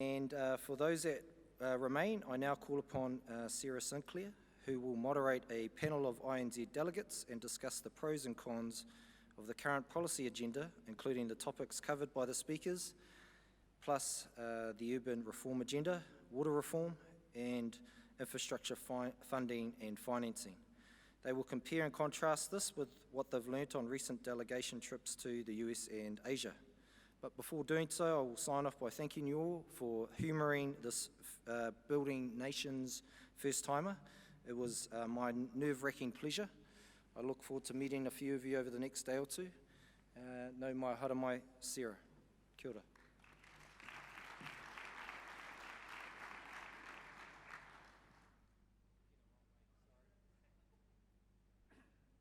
And for those that remain, I now call upon Sarah Sinclair, who will moderate a panel of INZ delegates and discuss the pros and cons of the current policy agenda, including the topics covered by the speakers, plus the urban reform agenda, water reform, and infrastructure funding and financing. They will compare and contrast this with what they've learnt on recent delegation trips to the US and Asia. But before doing so, I will sign off by thanking you all for humouring this building nation's first timer. It was my nerve-wracking pleasure. I look forward to meeting a few of you over the next day or two. Nau mai hara mai, Sarah. Kia ora.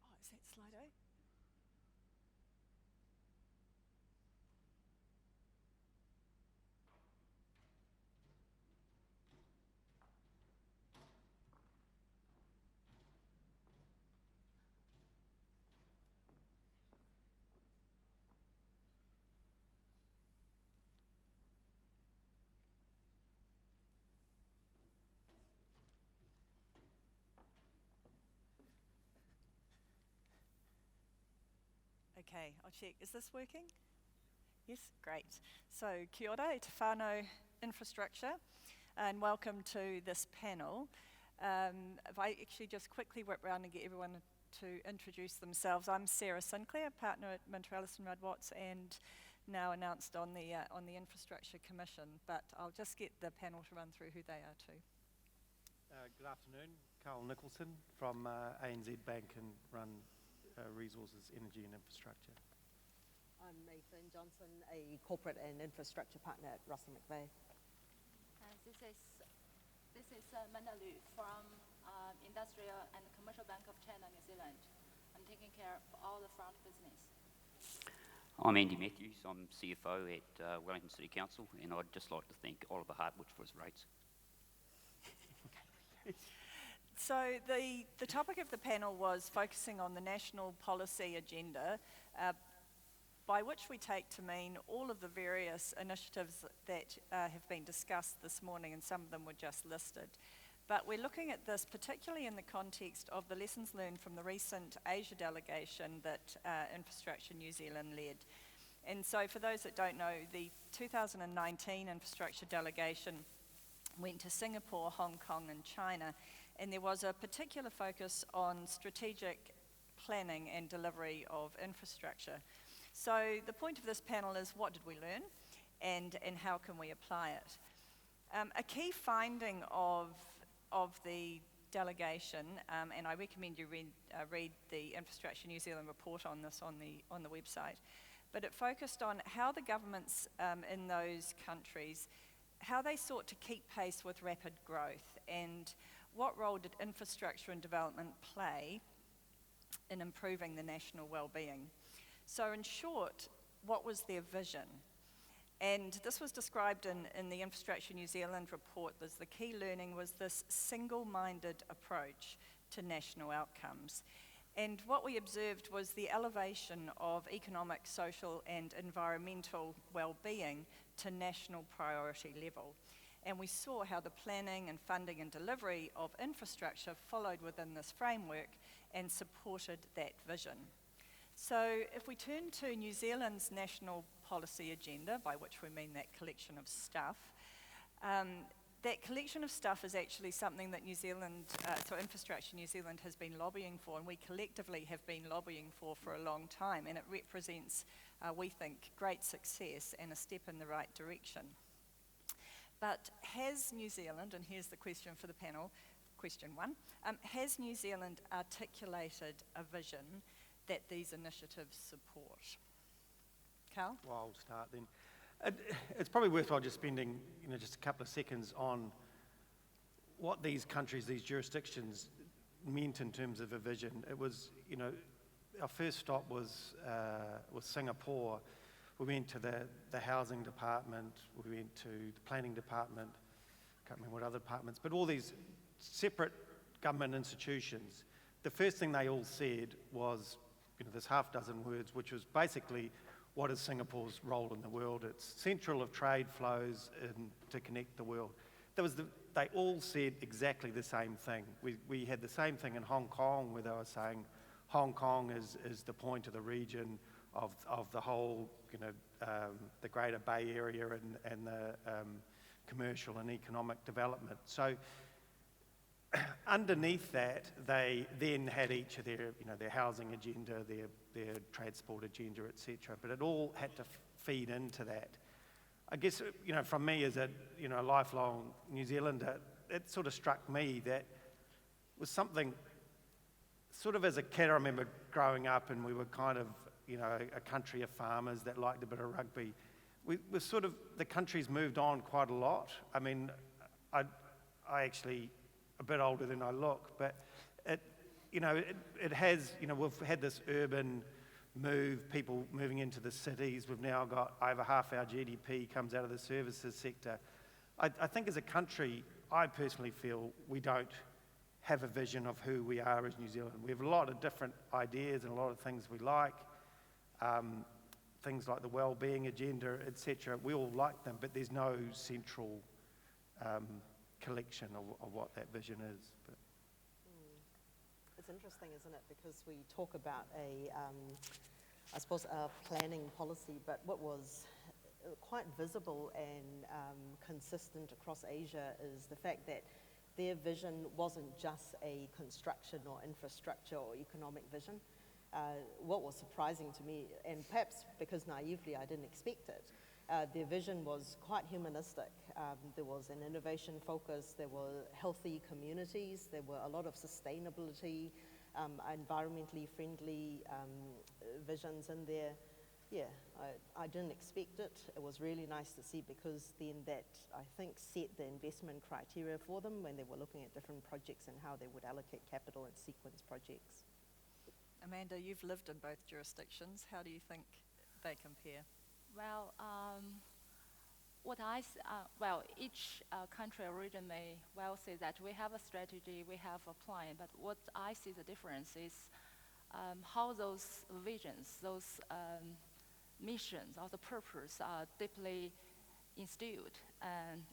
Oh, is that Slido? Okay, I'll check. Is this working? Yes, great. So, kia ora, e te whānau infrastructure, and welcome to this panel. If I actually just quickly whip around and get everyone to introduce themselves. I'm Sarah Sinclair, partner at Minter Ellison Rudd Watts, and now announced on the Infrastructure Commission. But I'll just get the panel to run through who they are too. Good afternoon, Carl Nicholson from ANZ Bank and run Resources, Energy and Infrastructure. I'm Nathan Johnson, a corporate and infrastructure partner at Russell McVeigh. This is Manalu from Industrial and Commercial Bank of China, New Zealand. I'm taking care of all the front business. I'm Andy Matthews. I'm CFO at Wellington City Council, and I'd just like to thank Oliver Hartwich for his rates. So the topic of the panel was focusing on the national policy agenda, by which we take to mean all of the various initiatives that have been discussed this morning, and some of them were just listed. But we're looking at this particularly in the context of the lessons learned from the recent Asia delegation that Infrastructure New Zealand led. And so for those that don't know, the 2019 Infrastructure delegation went to Singapore, Hong Kong and China, and there was a particular focus on strategic planning and delivery of infrastructure. So the point of this panel is, what did we learn and how can we apply it? A key finding of the delegation, and I recommend you read the Infrastructure New Zealand report on this on the website, but it focused on how the governments in those countries, how they sought to keep pace with rapid growth, and what role did infrastructure and development play in improving the national well-being. So in short, what was their vision? And this was described in the Infrastructure New Zealand report as the key learning was this single-minded approach to national outcomes. And what we observed was the elevation of economic, social and environmental well-being to national priority level. And we saw how the planning and funding and delivery of infrastructure followed within this framework and supported that vision. So if we turn to New Zealand's national policy agenda, by which we mean that collection of stuff, that collection of stuff is actually something that so Infrastructure New Zealand has been lobbying for, and we collectively have been lobbying for a long time, and it represents, we think, great success and a step in the right direction. But has New Zealand, and here's the question for the panel, question one, has New Zealand articulated a vision that these initiatives support? Carl? Well, I'll start then. It's probably worthwhile just spending just a couple of seconds on what these countries, these jurisdictions meant in terms of a vision. It was, our first stop was Singapore. We went to the housing department, we went to the planning department, can't remember what other departments, but all these separate government institutions. The first thing they all said was, this half dozen words, which was basically, what is Singapore's role in the world? It's central of trade flows and to connect the world. They all said exactly the same thing. We had the same thing in Hong Kong, where they were saying Hong Kong is the point of the region of the whole, the Greater Bay Area and the commercial and economic development. So underneath that, they then had each of their housing agenda, their transport agenda, etc. But it all had to feed into that. I guess, from me as a lifelong New Zealander, it sort of struck me that was something, sort of as a kid, I remember growing up and we were kind of, a country of farmers that liked a bit of rugby. We're sort of, the country's moved on quite a lot. I mean, I actually a bit older than I look, but it has, we've had this urban move, people moving into the cities. We've now got over half our GDP comes out of the services sector. I think as a country, I personally feel we don't have a vision of who we are as New Zealand. We have a lot of different ideas and a lot of things we like, things like the well-being agenda, etc. We all like them, but there's no central collection of what that vision is. But. It's interesting, isn't it? Because we talk about I suppose, a planning policy, but what was quite visible and consistent across Asia is the fact that their vision wasn't just a construction or infrastructure or economic vision. What was surprising to me, and perhaps because naively I didn't expect it, their vision was quite humanistic. There was an innovation focus, there were healthy communities, there were a lot of sustainability, environmentally friendly visions in there. Yeah, I didn't expect it. It was really nice to see, because then that, I think, set the investment criteria for them when they were looking at different projects and how they would allocate capital and sequence projects. Amanda, you've lived in both jurisdictions. How do you think they compare? Well, each country or region may well say that we have a strategy, we have a plan, but what I see the difference is how those visions, those missions or the purpose are deeply instilled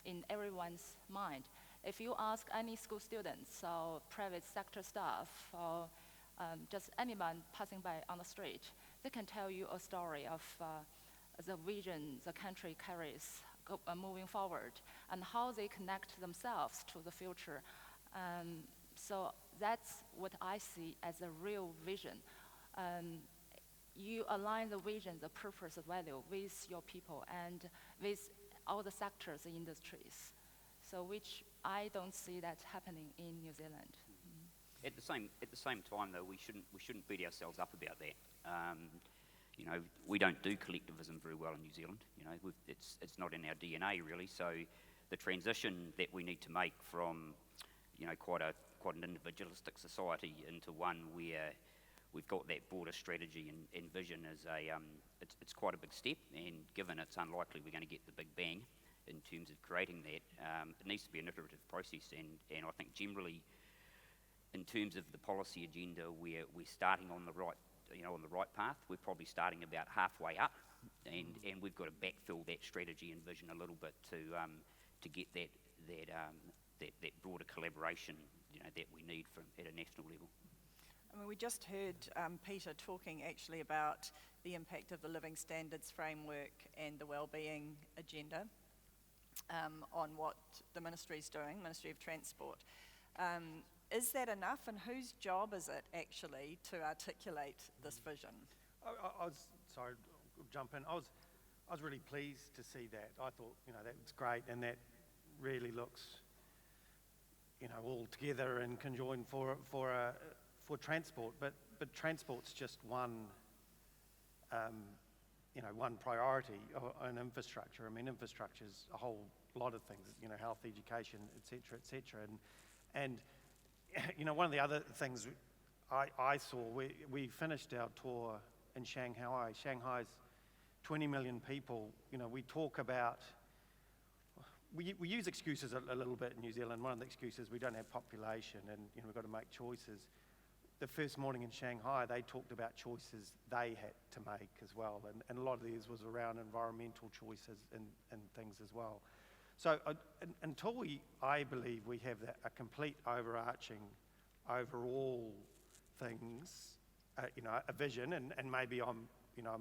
in everyone's mind. If you ask any school students or private sector staff or just anyone passing by on the street, they can tell you a story of the vision the country carries moving forward and how they connect themselves to the future. So that's what I see as a real vision. You align the vision, the purpose, the value with your people and with all the sectors and industries. So which I don't see that happening in New Zealand. At the same time, though, we shouldn't beat ourselves up about that. We don't do collectivism very well in New Zealand. It's not in our DNA really. So the transition that we need to make from, quite an individualistic society into one where we've got that broader strategy and vision is it's quite a big step. And given it's unlikely we're going to get the big bang in terms of creating that, it needs to be an iterative process. And I think generally, in terms of the policy agenda, we're starting on the right path. We're probably starting about halfway up, and we've got to backfill that strategy and vision a little bit to get that broader collaboration, that we need at a national level. I mean, we just heard Peter talking actually about the impact of the Living Standards Framework and the Wellbeing Agenda on what the Ministry's doing, Ministry of Transport. Is that enough, and whose job is it actually to articulate this vision? I was, sorry, I'll jump in. I was really pleased to see that. I thought, that was great, and that really looks, all together and conjoined for transport. But transport's just one priority in infrastructure. I mean, infrastructure's a whole lot of things, health, education, et cetera. And one of the other things I saw, we finished our tour in Shanghai. Shanghai's 20 million people. We talk about, we use excuses a little bit in New Zealand. One of the excuses, we don't have population and we've got to make choices. the first morning in Shanghai, they talked about choices they had to make as well, and a lot of theirs was around environmental choices and things as well. So until I believe we have a complete overarching, overall things, a vision, and maybe I'm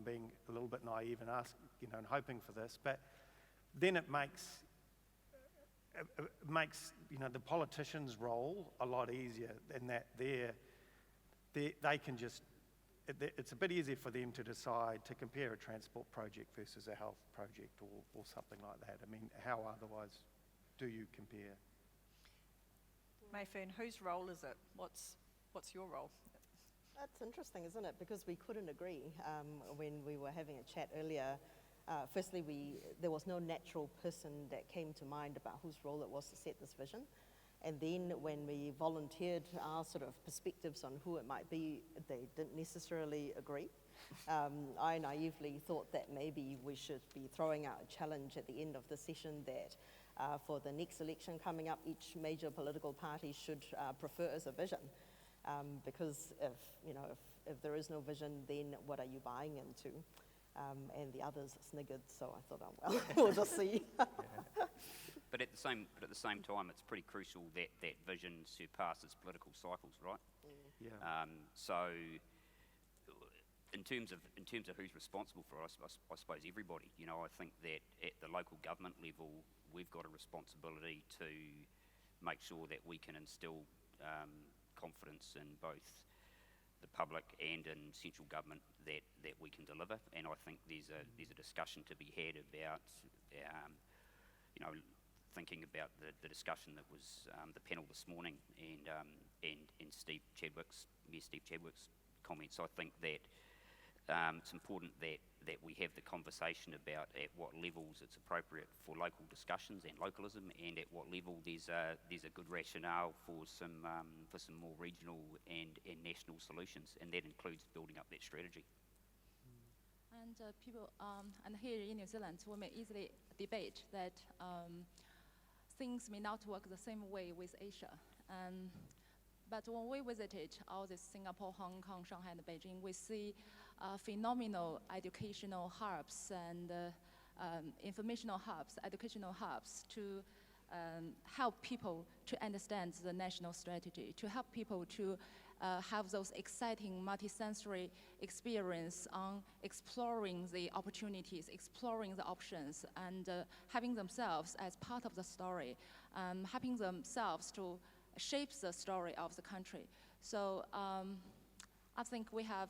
being a little bit naive and and hoping for this, but then it makes the politicians' role a lot easier in that they can just, it's a bit easier for them to decide to compare a transport project versus a health project or something like that. I mean, how otherwise do you compare? Mayfern, whose role is it? What's your role? That's interesting, isn't it? Because we couldn't agree when we were having a chat earlier. Firstly, there was no natural person that came to mind about whose role it was to set this vision. And then when we volunteered our sort of perspectives on who it might be, they didn't necessarily agree. I naively thought that maybe we should be throwing out a challenge at the end of the session that for the next election coming up, each major political party should prefer as a vision. Because if there is no vision, then what are you buying into? And the others sniggered, so I thought, oh well, we'll just see. But at the same time, it's pretty crucial that that vision surpasses political cycles, right? Yeah. So, in terms of who's responsible for us, I suppose everybody. I think that at the local government level, we've got a responsibility to make sure that we can instill confidence in both the public and in central government that we can deliver. And I think there's a discussion to be had about thinking about the discussion that was the panel this morning and Mayor Steve Chadwick's comments. I think that it's important that we have the conversation about at what levels it's appropriate for local discussions and localism, and at what level there's a good rationale for some more regional and national solutions, and that includes building up that strategy. And people, and here in New Zealand, we may easily debate that things may not work the same way with Asia. But when we visited all this Singapore, Hong Kong, Shanghai, and Beijing, we see phenomenal educational hubs and informational hubs, educational hubs to help people to understand the national strategy, to help people to have those exciting multisensory experience on exploring the opportunities, exploring the options, and having themselves as part of the story, helping themselves to shape the story of the country. So I think we have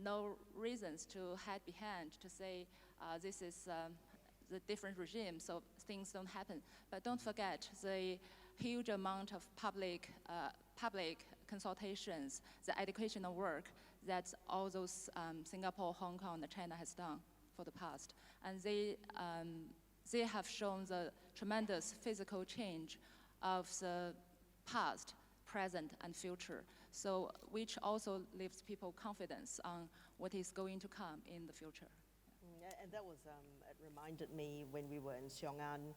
no reasons to hide behind to say this is the different regime, so things don't happen. But don't forget the huge amount of public consultations, the educational work that all those Singapore, Hong Kong, and China has done for the past. And they have shown the tremendous physical change of the past, present, and future. So which also leaves people confidence on what is going to come in the future. And that was, it reminded me when we were in Xiong'an,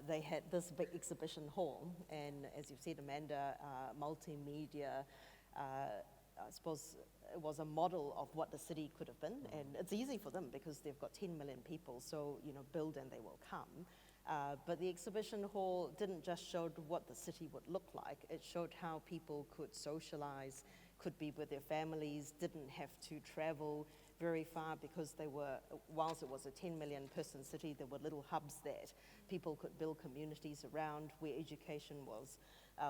they had this big exhibition hall, and as you've said, Amanda, multimedia, I suppose it was a model of what the city could have been, and it's easy for them because they've got 10 million people, so build and they will come. But the exhibition hall didn't just show what the city would look like, it showed how people could socialize, could be with their families, didn't have to travel very far because whilst it was a 10 million person city, there were little hubs that people could build communities around where education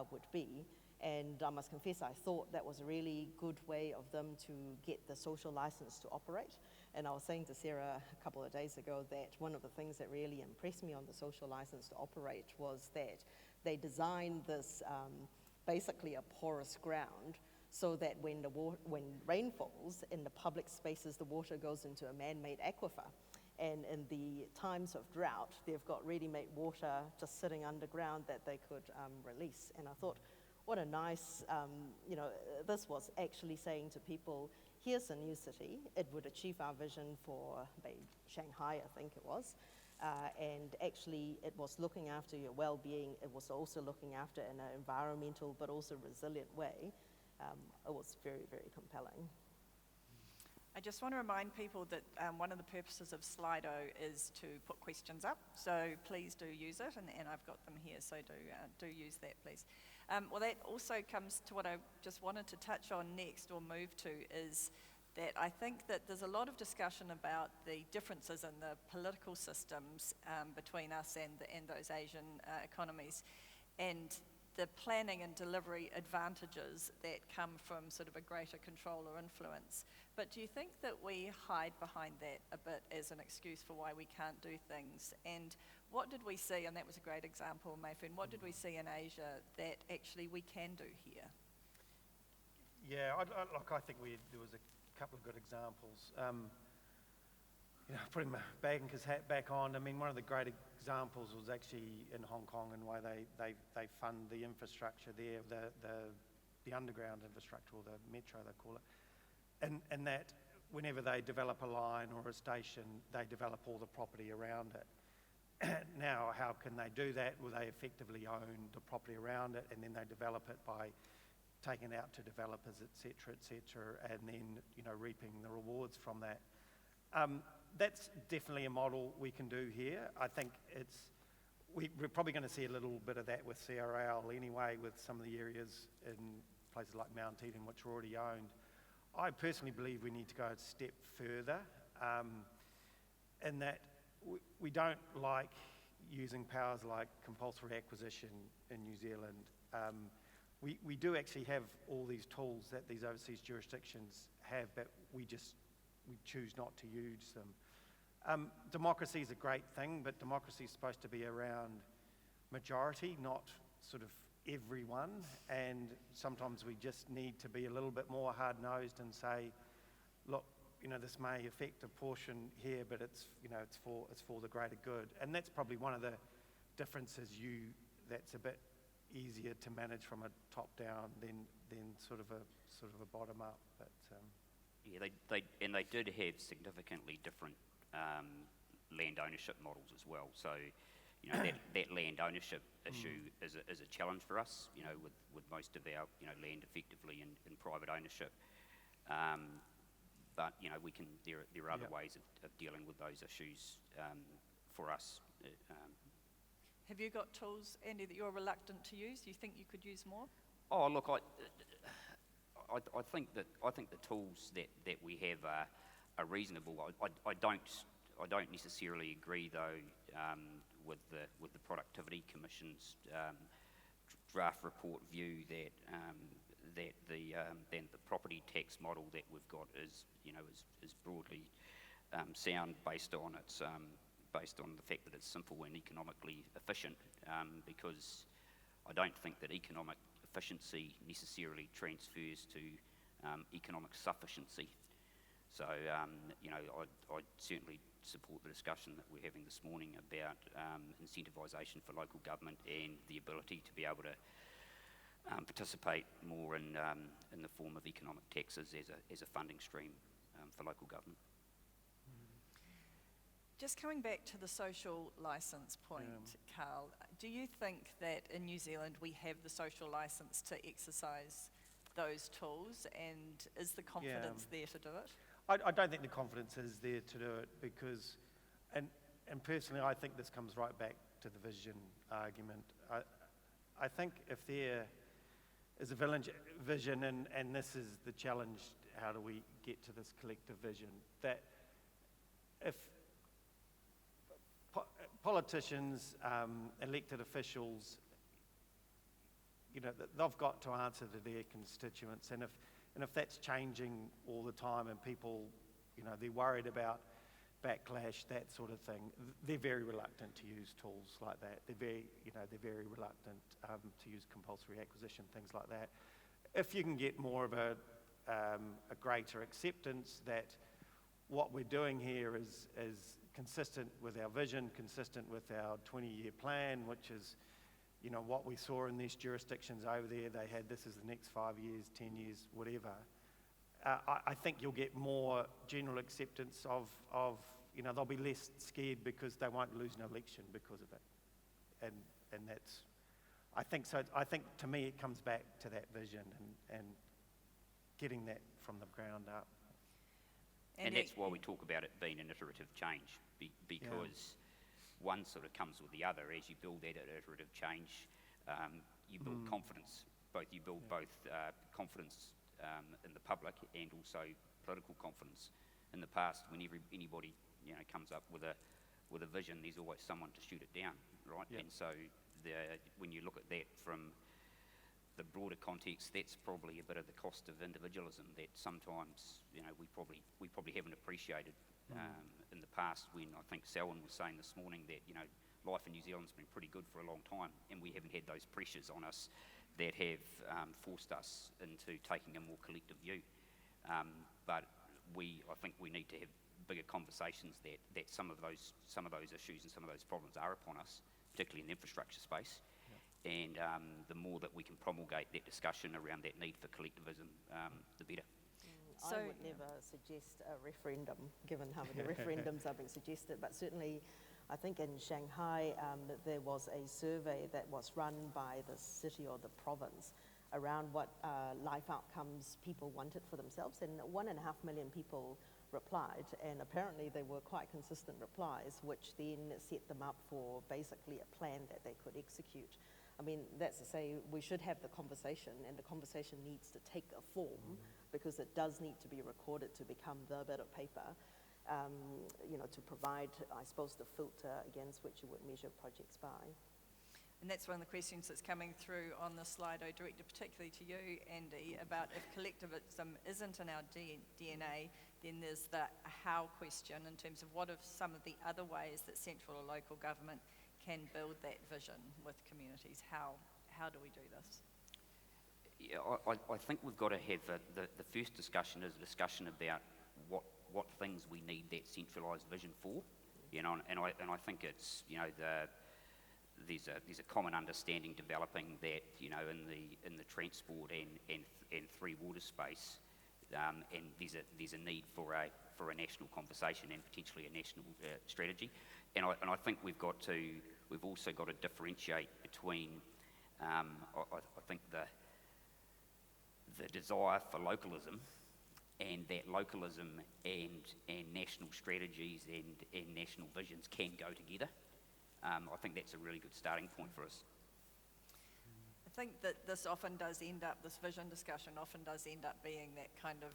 would be. And I must confess, I thought that was a really good way of them to get the social license to operate. And I was saying to Sarah a couple of days ago that one of the things that really impressed me on the social license to operate was that they designed this basically a porous ground so that when rain falls in the public spaces, the water goes into a man-made aquifer. And in the times of drought, they've got ready-made water just sitting underground that they could release. And I thought, what a nice, this was actually saying to people, here's a new city. It would achieve our vision for Shanghai, I think it was. And actually, it was looking after your well-being. It was also looking after in an environmental but also resilient way. It was very, very compelling. I just want to remind people that one of the purposes of Slido is to put questions up, so please do use it, and I've got them here, so do use that, please. Well, that also comes to what I just wanted to touch on next, or move to, is that I think that there's a lot of discussion about the differences in the political systems between us and those Asian economies, and the planning and delivery advantages that come from sort of a greater control or influence. But do you think that we hide behind that a bit as an excuse for why we can't do things? And what did we see, and that was a great example, Mayfield, what did we see in Asia that actually we can do here? Yeah, I think there was a couple of good examples. Putting my banker's hat back on, I mean, one of the great examples was actually in Hong Kong and why they fund the infrastructure there, the underground infrastructure, or the metro they call it, and that whenever they develop a line or a station, they develop all the property around it. Now, how can they do that? Well, they effectively own the property around it, and then they develop it by taking it out to developers, et cetera, and then reaping the rewards from that. That's definitely a model we can do here. I think we're probably going to see a little bit of that with CRL anyway, with some of the areas in places like Mount Eden, which are already owned. I personally believe we need to go a step further, in that we don't like using powers like compulsory acquisition in New Zealand. We do actually have all these tools that these overseas jurisdictions have, but we choose not to use them. Democracy is a great thing, but democracy is supposed to be around majority, not sort of everyone, and sometimes we just need to be a little bit more hard-nosed and say, look, this may affect a portion here, but it's for the greater good. And that's probably one of the differences that's a bit easier to manage from a top-down than sort of a bottom-up. But yeah, they did have significantly different land ownership models as well. So, that land ownership issue is a challenge for us. With most of our land effectively in private ownership. But there are other ways of dealing with those issues for us. Have you got tools, Andy, that you're reluctant to use? Do you think you could use more? Oh, look, I think the tools that we have are reasonable. I don't necessarily agree though with the Productivity Commission's draft report view that the property tax model that we've got is broadly sound based on the fact that it's simple and economically efficient, because I don't think that economic efficiency necessarily transfers to economic sufficiency. So, I certainly support the discussion that we're having this morning about incentivisation for local government and the ability to be able to participate more in the form of economic taxes as a funding stream for local government. Just coming back to the social licence point, Carl, do you think that in New Zealand we have the social licence to exercise those tools, and is the confidence there to do it? I don't think the confidence is there to do it because, and personally I think this comes right back to the vision argument. I think if there is a vision, and this is the challenge, how do we get to this collective vision, that if politicians, elected officials, they've got to answer to their constituents, and if that's changing all the time and people, they're worried about backlash, that sort of thing, they're very reluctant to use tools like that. They're very reluctant to use compulsory acquisition, things like that. If you can get more of a greater acceptance that what we're doing here is consistent with our vision, consistent with our 20-year plan, which is, what we saw in these jurisdictions over there, they had this as the next 5 years, 10 years, whatever. I think you'll get more general acceptance of you know, they'll be less scared because they won't lose an election because of it. And that's, I think so. I think to me it comes back to that vision and getting that from the ground up. And that's why we talk about it being an iterative change, because one sort of comes with the other. As you build that iterative change, you build confidence. You build both confidence in the public and also political confidence. In the past, when anybody comes up with a vision, there's always someone to shoot it down, right? Yeah. And so when you look at that from the broader context, that's probably a bit of the cost of individualism that sometimes we probably haven't appreciated in the past. When I think Selwyn was saying this morning that life in New Zealand's been pretty good for a long time, and we haven't had those pressures on us that have forced us into taking a more collective view. But I think we need to have bigger conversations that some of those issues and some of those problems are upon us, particularly in the infrastructure space. And the more that we can promulgate that discussion around that need for collectivism, the better. I would never suggest a referendum, given how many referendums are being suggested, but certainly I think in Shanghai there was a survey that was run by the city or the province around what life outcomes people wanted for themselves, and 1.5 million people replied, and apparently they were quite consistent replies, which then set them up for basically a plan that they could execute. I mean, that's to say we should have the conversation, and the conversation needs to take a form because it does need to be recorded to become the bit of paper, to provide, I suppose, the filter against which you would measure projects by. And that's one of the questions that's coming through on the slide I directed particularly to you, Andy, about if collectivism isn't in our DNA, then there's the how question in terms of what are some of the other ways that central or local government can build that vision with communities. How do we do this? Yeah, I think we've got to have the first discussion is a discussion about what things we need that centralised vision for, and I think it's there's a common understanding developing that in the transport and three water space, and there's a need for a national conversation and potentially a national strategy, and I think we've also got to differentiate between I think the desire for localism, and that localism and national strategies and national visions can go together. I think that's a really good starting point for us. I think that this vision discussion often does end up being that kind of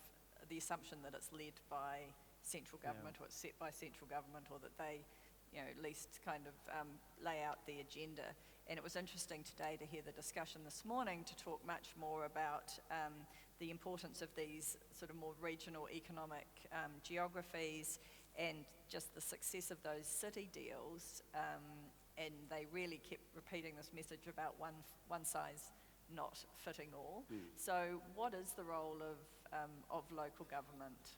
the assumption that it's led by central government or it's set by central government, or that they at least kind of lay out the agenda. And it was interesting today to hear the discussion this morning to talk much more about the importance of these sort of more regional economic geographies and just the success of those city deals. And they really kept repeating this message about one size not fitting all. So what is the role of local government?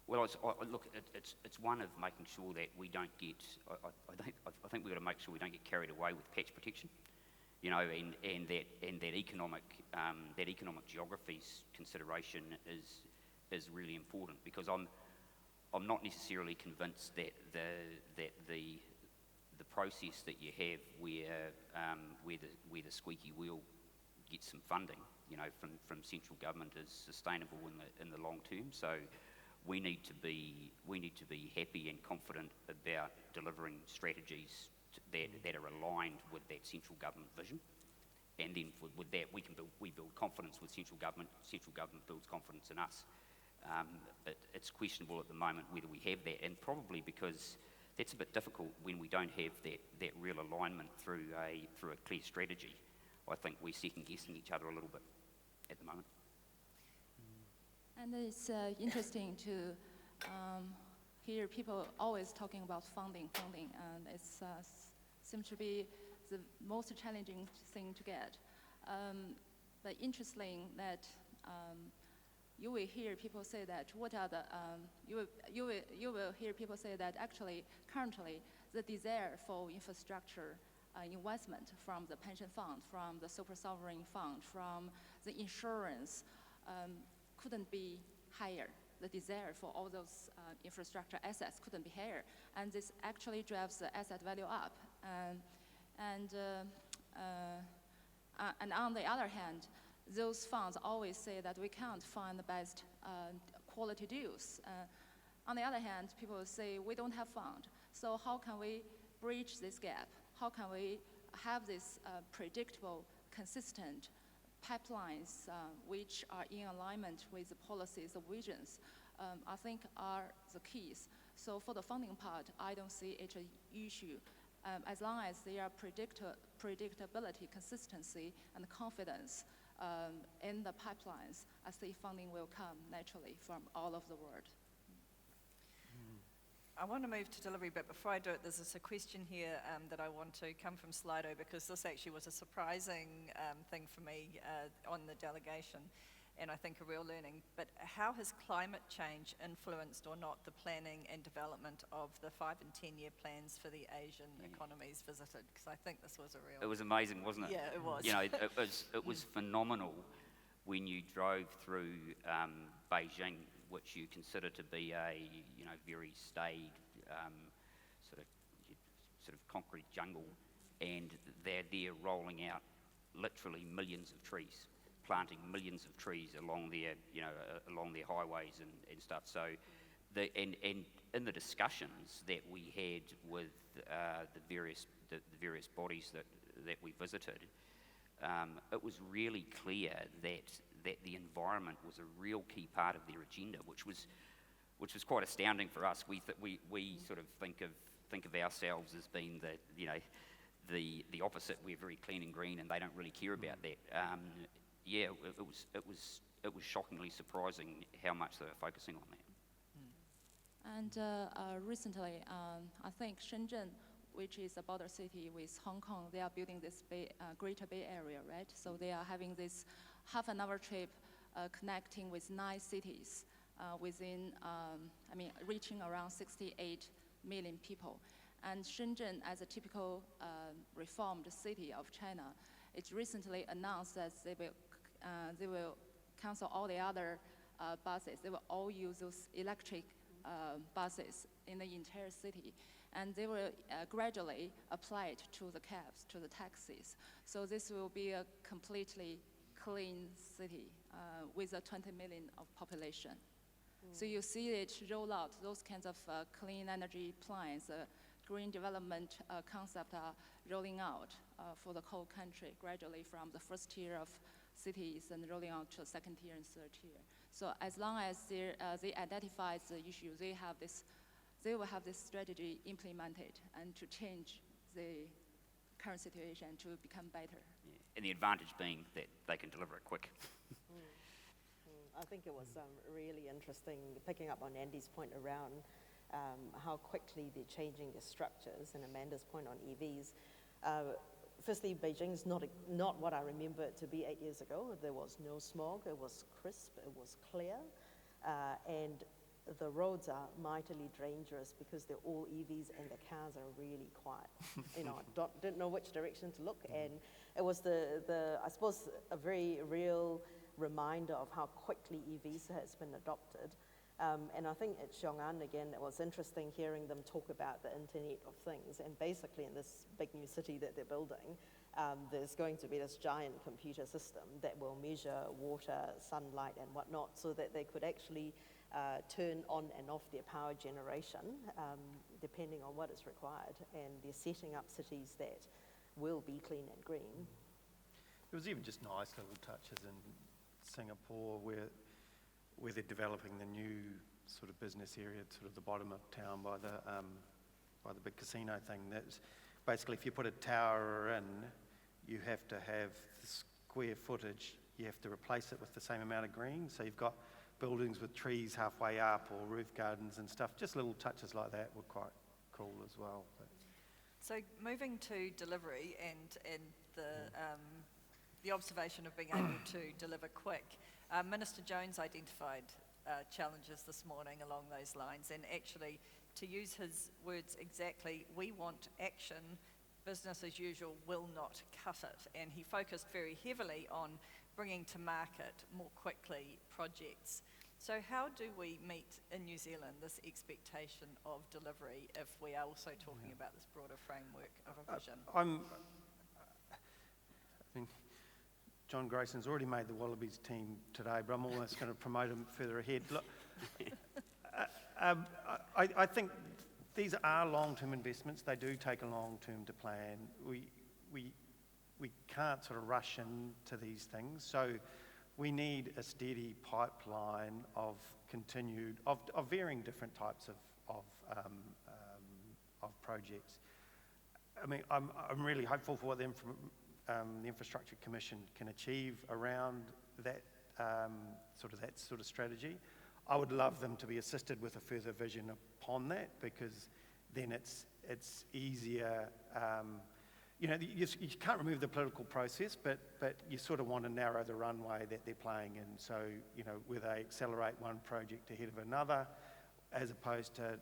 Well, it's one of making sure that we don't get. I think we've got to make sure we don't get carried away with patch protection, and that economic geographies consideration is really important, because I'm not necessarily convinced that the process that you have where the squeaky wheel gets some funding, from central government is sustainable in the long term. So we need to be happy and confident about delivering strategies that are aligned with that central government vision, and then with that we build confidence with central government. Central government builds confidence in us. It's questionable at the moment whether we have that, and probably because that's a bit difficult when we don't have that real alignment through a clear strategy. I think we're second guessing each other a little bit at the moment. And it's interesting to hear people always talking about funding, and it seems to be the most challenging thing to get. But interesting that you will hear people say that you will hear people say that actually currently the desire for infrastructure investment from the pension fund, from the super sovereign fund, from the insurance couldn't be higher. the desire for all those infrastructure assets couldn't be here. And this actually drives the asset value up. And on the other hand, those funds always say that we can't find the best quality deals. On the other hand, people say we don't have fund. So how can we bridge this gap? How can we have this predictable, consistent pipelines which are in alignment with the policies, the visions, I think are the keys. So for the funding part, I don't see it an issue. As long as there are predictability, consistency, and confidence in the pipelines, I see funding will come naturally from all over the world. I want to move to delivery, but before I do it, there's a question here that I want to come from Slido, because this actually was a surprising thing for me on the delegation, and I think a real learning. But how has climate change influenced or not the planning and development of the 5 and 10-year plans for the Asian economies visited? Because I think this was a real... It was amazing, wasn't it? Yeah, it was. You know, it was phenomenal when you drove through Beijing, which you consider to be a very staid sort of concrete jungle, and they're there rolling out literally millions of trees, planting millions of trees along their along their highways and stuff. So, and in the discussions that we had with the various bodies that we visited, it was really clear that the environment was a real key part of their agenda, which was quite astounding for us. We sort of think of ourselves as being the opposite. We're very clean and green, and they don't really care about that. It was shockingly surprising how much they were focusing on that. And recently, I think Shenzhen, which is a border city with Hong Kong, they are building this Greater Bay Area, right? So they are having this half-an-hour trip connecting with 9 cities within, reaching around 68 million people. And Shenzhen, as a typical reformed city of China, it recently announced that they will cancel all the other buses. They will all use those electric buses in the entire city. And they will gradually apply it to the cabs, to the taxis. So this will be a completely clean city with a 20 million of population. So you see it roll out, those kinds of clean energy plans, green development concept are rolling out for the whole country gradually from the first tier of cities and rolling out to the second tier and third tier. So as long as they identify the issue, they will have this strategy implemented and to change the current situation to become better. Yeah. And the advantage being that they can deliver it quick. I think it was really interesting, picking up on Andy's point around how quickly they're changing their structures, and Amanda's point on EVs. Firstly, Beijing's not what I remember it to be 8 years ago. There was no smog, it was crisp, it was clear, and the roads are mightily dangerous because they're all EVs and the cars are really quiet. Didn't know which direction to look, and it was I suppose a very real reminder of how quickly EVs has been adopted. And I think at Xiong'an, again, it was interesting hearing them talk about the Internet of Things. And basically in this big new city that they're building, there's going to be this giant computer system that will measure water, sunlight, and whatnot, so that they could actually turn on and off their power generation depending on what is required. And they're setting up cities that will be clean and green. There was even just nice little touches in Singapore where they're developing the new sort of business area at sort of the bottom of town by the big casino thing. That's basically, if you put a tower in, you have to have the square footage, you have to replace it with the same amount of green. So you've got buildings with trees halfway up or roof gardens and stuff. Just little touches like that were quite cool as well. So moving to delivery and the observation of being able to deliver quick, Minister Jones identified challenges this morning along those lines, and actually, to use his words exactly, we want action, business as usual will not cut it. And he focused very heavily on bringing to market more quickly projects. So how do we meet in New Zealand this expectation of delivery if we are also talking about this broader framework of a vision? I mean, John Grayson's already made the Wallabies team today, but I'm almost going to promote him further ahead. Look, I think these are long-term investments. They do take a long term to plan. We can't sort of rush into these things. So we need a steady pipeline of varying different types of projects. I mean, I'm really hopeful for what the Infrastructure Commission can achieve around that sort of strategy. I would love them to be assisted with a further vision upon that, because then it's easier. You can't remove the political process, but you sort of want to narrow the runway that they're playing in. So, where they accelerate one project ahead of another, as opposed to,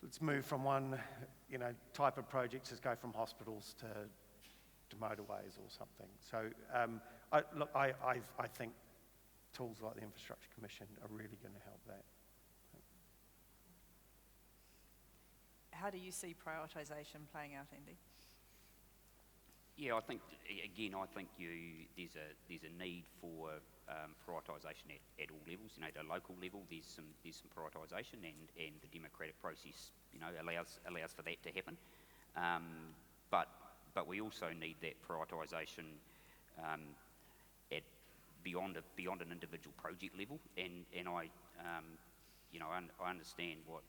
let's move from one, type of projects, let's go from hospitals to motorways or something. So, I think tools like the Infrastructure Commission are really going to help that. How do you see prioritisation playing out, Andy? Yeah, I think there's a need for prioritisation at all levels. At a local level, there's some prioritisation, and the democratic process, allows for that to happen. But we also need that prioritisation at beyond an individual project level, and I understand what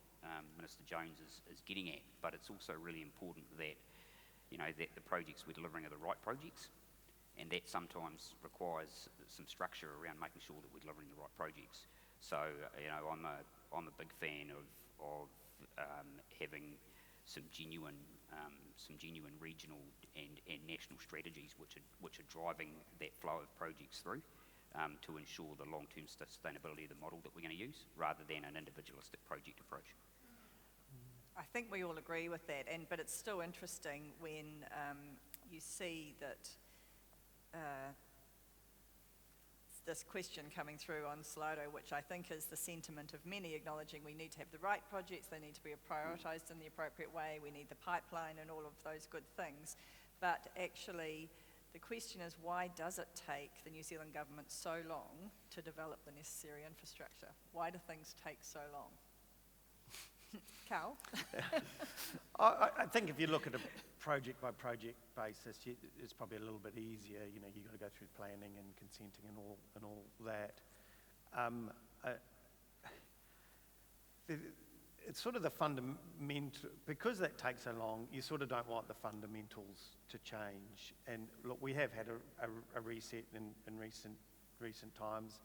Minister Jones is getting at, but it's also really important that that the projects we're delivering are the right projects, and that sometimes requires some structure around making sure that we're delivering the right projects. So I'm a big fan of having some genuine regional and national strategies which are driving that flow of projects through, to ensure the long-term sustainability of the model that we're going to use, rather than an individualistic project approach. I think we all agree with that, but it's still interesting when you see that this question coming through on Slido, which I think is the sentiment of many, acknowledging we need to have the right projects, they need to be prioritised in the appropriate way, we need the pipeline and all of those good things. But actually, the question is, why does it take the New Zealand government so long to develop the necessary infrastructure? Why do things take so long? Carl? I think if you look at a project-by-project basis, it's probably a little bit easier. You've got to go through planning and consenting and all that. It's sort of the fundamental, because that takes so long, you sort of don't want the fundamentals to change. And look, we have had a reset in recent times.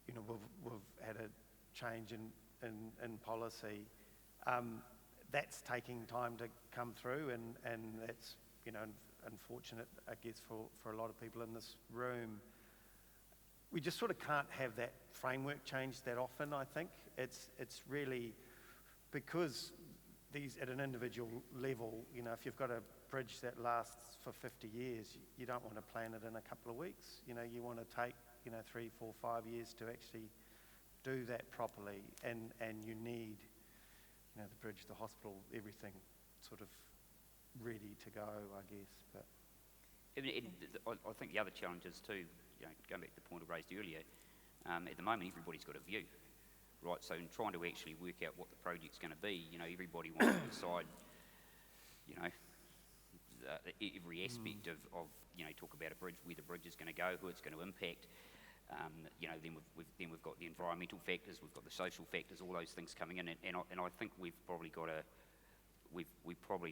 We've had a change in policy. That's taking time to come through, and that's unfortunate, I guess, for a lot of people in this room. We just sort of can't have that framework change that often. I think it's really because these at an individual level. If you've got a bridge that lasts for 50 years, you don't want to plan it in a couple of weeks. You want to take 3, 4, 5 years to actually do that properly, and you need the bridge, the hospital, everything sort of ready to go, I guess. But I think the other challenge is too, going back to the point I raised earlier, at the moment everybody's got a view, right? So in trying to actually work out what the project's going to be, everybody wants to decide, every aspect of talk about a bridge, where the bridge is going to go, who it's going to impact. Then we've got the environmental factors, we've got the social factors, all those things coming in, and I think we probably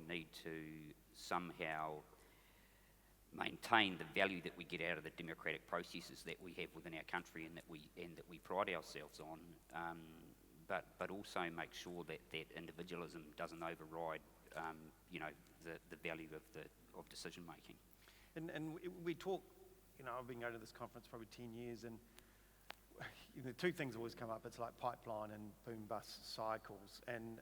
need to somehow maintain the value that we get out of the democratic processes that we have within our country, and that we pride ourselves on, but also make sure that individualism doesn't override the value of decision making. And we talk. I've been going to this conference probably 10 years, and two things always come up. It's like pipeline and boom-bust cycles. And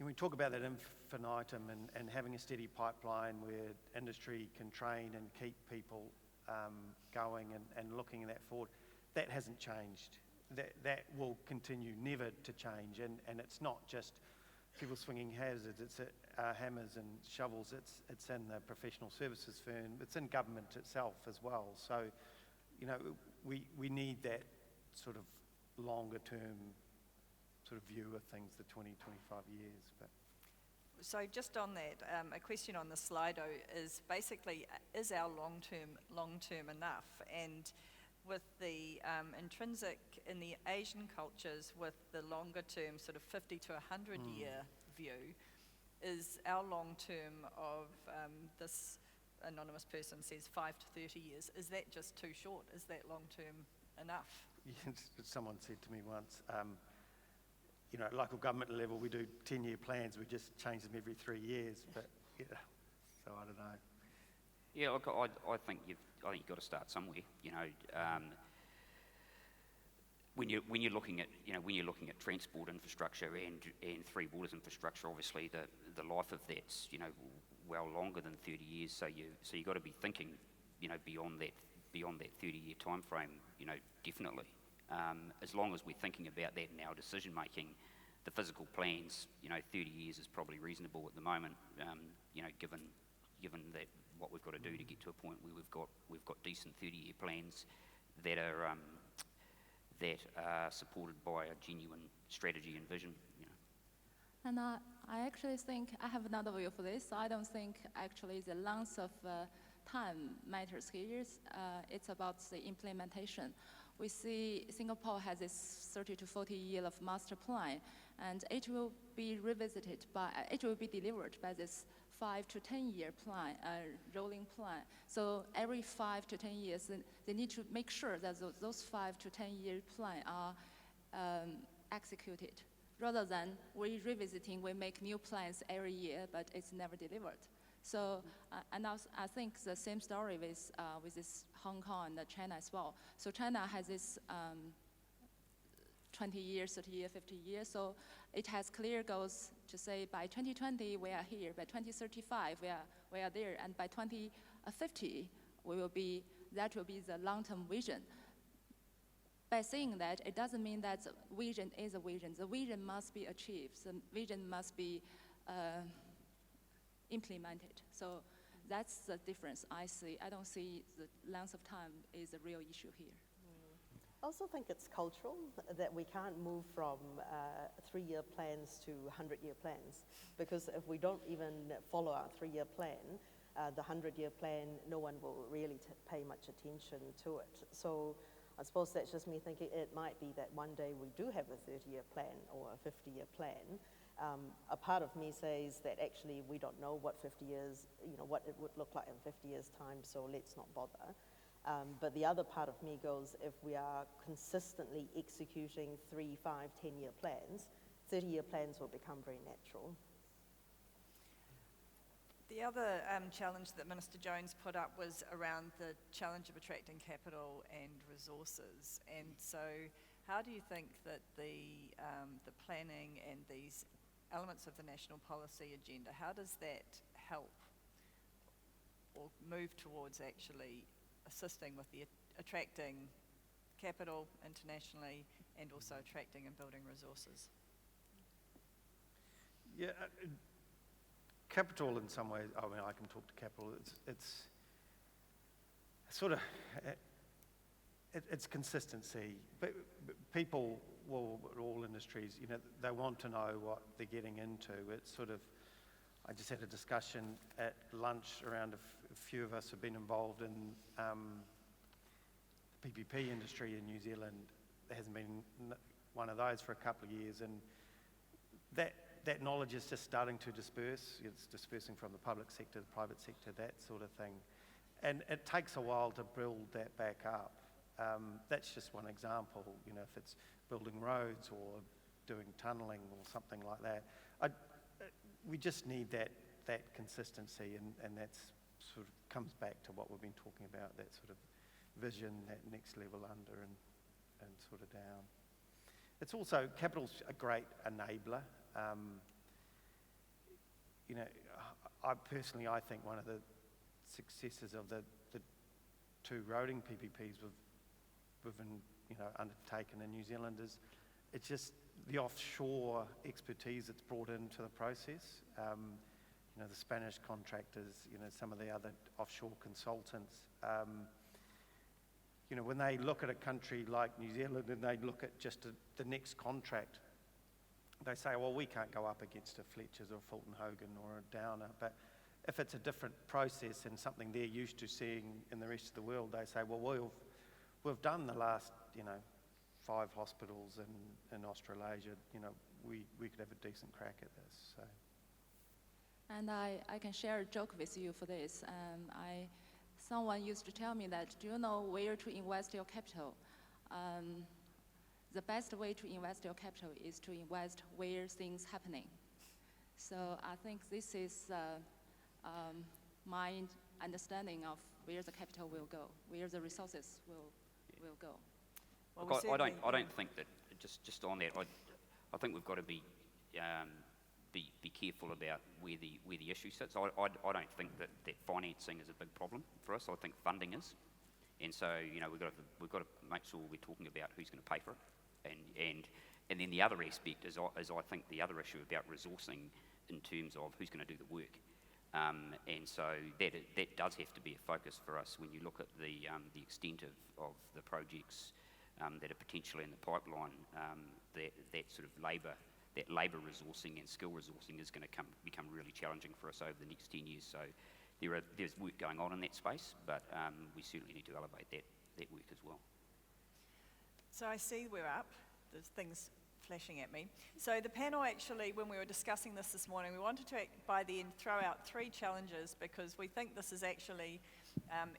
we talk about that infinitum and having a steady pipeline where industry can train and keep people going and looking that forward. that hasn't changed. That will continue never to change, and it's not just people swinging hazards, it's hammers and shovels, it's in the professional services firm, it's in government itself as well. So, you know, we need that sort of longer term sort of view of things, the 20, 25 years. But So just on that, a question on the Slido is basically, is our long-term enough? And with the intrinsic in the Asian cultures, with the longer term sort of 50 to 100 year view, is our long term of this anonymous person says 5 to 30 years, is that just too short? Is that long term enough? someone said to me once, you know, at local government level, we do 10-year plans, we just change them every 3 years, but yeah, so I don't know. Yeah, look, I think you've got to start somewhere. You know, when you're looking at transport infrastructure and Three Waters infrastructure, obviously the life of that's, you know, well longer than 30 years. So you got to be thinking, you know, beyond that 30-year time frame. You know, definitely. As long as we're thinking about that in our decision making, the physical plans, you know, 30 years is probably reasonable at the moment. You know, given that what we've got to do to get to a point where we've got decent 30-year plans that are supported by a genuine strategy and vision. You know. And I actually think I have another view for this. I don't think actually the length of time matters here. It's about the implementation. We see Singapore has this 30 to 40 year of master plan, and it will be delivered by this 5 to 10 year plan, rolling plan. So every 5 to 10 years, they need to make sure that those 5 to 10 year plan are executed, rather than we make new plans every year, but it's never delivered. So, and also, I think the same story with this Hong Kong and China as well. So China has this 20 years, 30 years, 50 years. So it has clear goals to say by 2020 we are here, by 2035 we are there, and by 2050 that will be the long-term vision. By saying that, it doesn't mean that the vision is a vision. The vision must be achieved. The vision must be implemented. So that's the difference I see. I don't see the length of time is a real issue here. I also think it's cultural, that we can't move from 3-year plans to 100-year plans, because if we don't even follow our 3-year plan, the 100-year plan, no one will really pay much attention to it. So I suppose that's just me thinking it might be that one day we do have a 30-year plan or a 50-year plan. A part of me says that actually we don't know what 50 years, you know, what it would look like in 50 years' time, so let's not bother. But the other part of me goes, if we are consistently executing 3, 5, 10-year plans, 30-year plans will become very natural. The other challenge that Minister Jones put up was around the challenge of attracting capital and resources. And so how do you think that the planning and these elements of the national policy agenda, how does that help or move towards actually assisting with the attracting capital internationally and also attracting and building resources? Yeah, capital in some ways, I mean, I can talk to capital, it's sort of, it's consistency. But people, well, all industries, you know, they want to know what they're getting into. It's sort of, I just had a discussion at lunch around a few of us have been involved in the PPP industry in New Zealand. There hasn't been one of those for a couple of years, and that knowledge is just starting to disperse. It's dispersing from the public sector, the private sector, that sort of thing. And it takes a while to build that back up. That's just one example, you know, if it's building roads or doing tunnelling or something like that. We just need that consistency, and that's sort of comes back to what we've been talking about, that sort of vision, that next level under and sort of down. It's also, capital's a great enabler. You know, I think one of the successes of the 2 roading PPPs we've undertaken in New Zealand is it's just the offshore expertise that's brought into the process. The Spanish contractors, some of the other offshore consultants. When they look at a country like New Zealand and they look at just the next contract, they say, well, we can't go up against a Fletcher's or a Fulton Hogan or a Downer. But if it's a different process and something they're used to seeing in the rest of the world, they say, well, we've done the last, 5 hospitals in Australasia. We could have a decent crack at this. So. And I can share a joke with you for this. Someone used to tell me that, do you know where to invest your capital? The best way to invest your capital is to invest where things happening. So I think this is my understanding of where the capital will go, where the resources will go. Well, Look, we I certainly- don't think that, just on that, I think we've got to be careful about where the issue sits. I don't think that financing is a big problem for us. I think funding is, and so we've got to make sure we're talking about who's going to pay for it, and then the other aspect is I think the other issue about resourcing in terms of who's going to do the work, and so that does have to be a focus for us when you look at the extent of the projects that are potentially in the pipeline. That sort of labour resourcing and skill resourcing is going to become really challenging for us over the next 10 years. So there's work going on in that space, but we certainly need to elevate that work as well. So I see we're up. There's things flashing at me. So the panel actually, when we were discussing this morning, we wanted to, by the end, throw out 3 challenges because we think this is actually,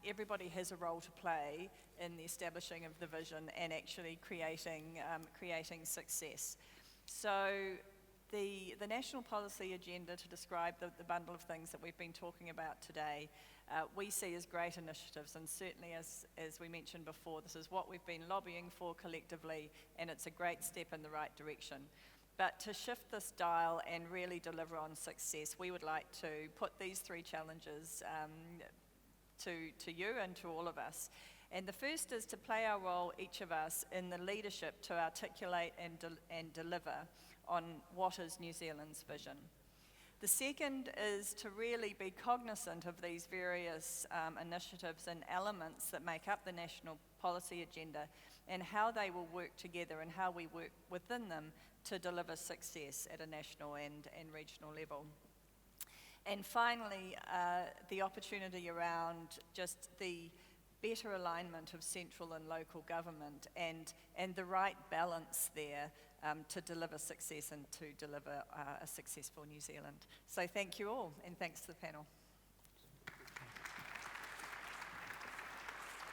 everybody has a role to play in the establishing of the vision and actually creating success. So the national policy agenda, to describe the bundle of things that we've been talking about today, we see as great initiatives, and certainly as we mentioned before, this is what we've been lobbying for collectively, and it's a great step in the right direction. But to shift this dial and really deliver on success, we would like to put these 3 challenges to you and to all of us. And the first is to play our role, each of us, in the leadership to articulate and deliver on what is New Zealand's vision. The second is to really be cognizant of these various initiatives and elements that make up the national policy agenda and how they will work together and how we work within them to deliver success at a national and regional level. And finally, the opportunity around just the better alignment of central and local government and the right balance there to deliver success and to deliver a successful New Zealand. So thank you all, and thanks to the panel.